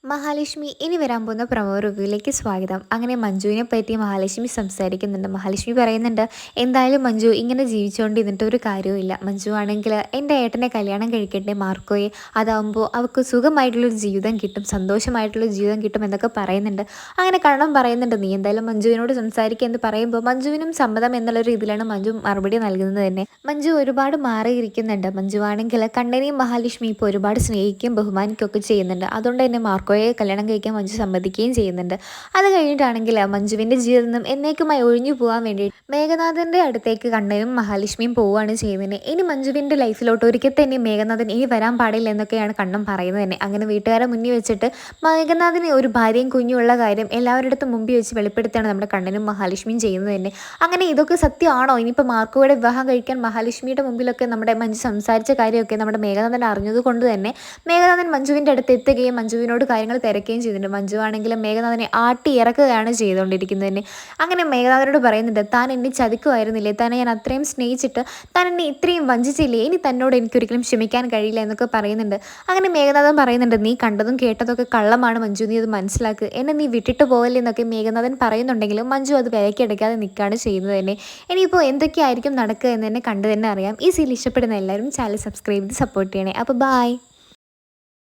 മഹാലക്ഷ്മി ഇനി വരാൻ പോകുന്ന പ്രമോ റിവ്യൂയിലേക്ക് സ്വാഗതം. അങ്ങനെ മഞ്ജുവിനെ പറ്റി മഹാലക്ഷ്മി സംസാരിക്കുന്നുണ്ട്. മഹാലക്ഷ്മി പറയുന്നുണ്ട്, എന്തായാലും മഞ്ജു ഇങ്ങനെ ജീവിച്ചുകൊണ്ടിരുന്നിട്ട് ഒരു കാര്യവുമില്ല. മഞ്ജു ആണെങ്കിൽ എൻ്റെ ഏട്ടനെ കല്യാണം കഴിക്കട്ടെ മാർക്കോയെ, അതാകുമ്പോൾ അവൾക്ക് സുഖമായിട്ടുള്ളൊരു ജീവിതം കിട്ടും, സന്തോഷമായിട്ടുള്ളൊരു ജീവിതം കിട്ടും എന്നൊക്കെ പറയുന്നുണ്ട്. അങ്ങനെ കണ്ണം പറയുന്നുണ്ട്, നീ എന്തായാലും മഞ്ജുവിനോട് സംസാരിക്കുക എന്ന് പറയുമ്പോൾ മഞ്ജുവിനും സമ്മതം എന്നുള്ള രീതിയിലാണ് മഞ്ജു മറുപടി നൽകുന്നത് തന്നെ. മഞ്ജു ഒരുപാട് മാറിയിരിക്കുന്നുണ്ട്. മഞ്ജു ആണെങ്കിൽ കണ്ണനെയും മഹാലക്ഷ്മി ഇപ്പോൾ ഒരുപാട് സ്നേഹിക്കുകയും ബഹുമാനിക്കുകയൊക്കെ ചെയ്യുന്നുണ്ട്. അതുകൊണ്ട് തന്നെ മാർക്കോയെ കല്യാണം കഴിക്കാൻ മഞ്ജു സമ്മതിക്കുകയും ചെയ്യുന്നുണ്ട്. അത് കഴിഞ്ഞിട്ടാണെങ്കിൽ മഞ്ജുവിൻ്റെ ജീവിതത്തിൽ നിന്നും എന്നേക്കുമായി ഒഴിഞ്ഞു പോകാൻ വേണ്ടി മേഘനാഥൻ്റെ അടുത്തേക്ക് കണ്ണനും മഹാലക്ഷ്മിയും പോവുകയാണ് ചെയ്യുന്നത്. ഇനി മഞ്ജുവിൻ്റെ ലൈഫിലോട്ട് ഒരിക്കൽ തന്നെ മേഘനാഥൻ ഇനി വരാൻ പാടില്ല എന്നൊക്കെയാണ് കണ്ണം പറയുന്നത് തന്നെ. അങ്ങനെ വീട്ടുകാരെ മുന്നിൽ വെച്ചിട്ട് മേഘനാഥന് ഒരു ഭാര്യയും കുഞ്ഞുമുള്ള കാര്യം എല്ലാവരുടെ അടുത്തും മുമ്പിൽ വെച്ച് വെളിപ്പെടുത്തുകയാണ് നമ്മുടെ കണ്ണനും മഹാലക്ഷ്മിയും ചെയ്യുന്നത് തന്നെ. അങ്ങനെ ഇതൊക്കെ സത്യമാണോ? ഇനിയിപ്പോൾ മാർക്കോയുടെ വിവാഹം കഴിക്കാൻ മഹാലക്ഷ്മിയുടെ മുമ്പിലൊക്കെ നമ്മുടെ മഞ്ജു സംസാരിച്ച കാര്യമൊക്കെ നമ്മുടെ മേഘനാഥൻ അറിഞ്ഞത് കൊണ്ട് തന്നെ മേഘനാഥൻ മഞ്ജുവിൻ്റെ അടുത്ത് എത്തുകയും മഞ്ജുവിനോട് കാര്യങ്ങൾ തിരക്കുകയും ചെയ്തിട്ടുണ്ട്. മഞ്ജു ആണെങ്കിലും മേഘനാഥനെ ആട്ടി ഇറക്കുകയാണ് ചെയ്തുകൊണ്ടിരിക്കുന്നത് തന്നെ. അങ്ങനെ മേഘനാഥനോട് പറയുന്നുണ്ട്, താൻ എന്നെ ചതിക്കുമായിരുന്നില്ലേ, തന്നെ ഞാൻ അത്രയും സ്നേഹിച്ചിട്ട് താൻ എന്നെ ഇത്രയും വഞ്ചിച്ചില്ലേ, ഇനി തന്നോട് എനിക്കൊരിക്കലും ക്ഷമിക്കാൻ കഴിയില്ല എന്നൊക്കെ പറയുന്നുണ്ട്. അങ്ങനെ മേഘനാഥൻ പറയുന്നുണ്ട്, നീ കണ്ടതും കേട്ടതൊക്കെ കള്ളമാണ് മഞ്ജു, നീ അത് മനസ്സിലാക്കുക, എന്നെ നീ വിട്ടിട്ട് പോകല്ലേ എന്നൊക്കെ മേഘനാഥൻ പറയുന്നുണ്ടെങ്കിലും മഞ്ജു അത് വിലക്കെടുക്കാതെ നിൽക്കുകയാണ് ചെയ്യുന്നത് തന്നെ. ഇനിയിപ്പോൾ എന്തൊക്കെയായിരിക്കും നടക്കുക എന്ന് തന്നെ കണ്ടു തന്നെ അറിയാം. ഈ സീരിയൽ ഇഷ്ടപ്പെടുന്ന എല്ലാവരും ചാനൽ സബ്സ്ക്രൈബ് ചെയ്ത് സപ്പോർട്ട് ചെയ്യണേ. അപ്പോൾ ബൈ.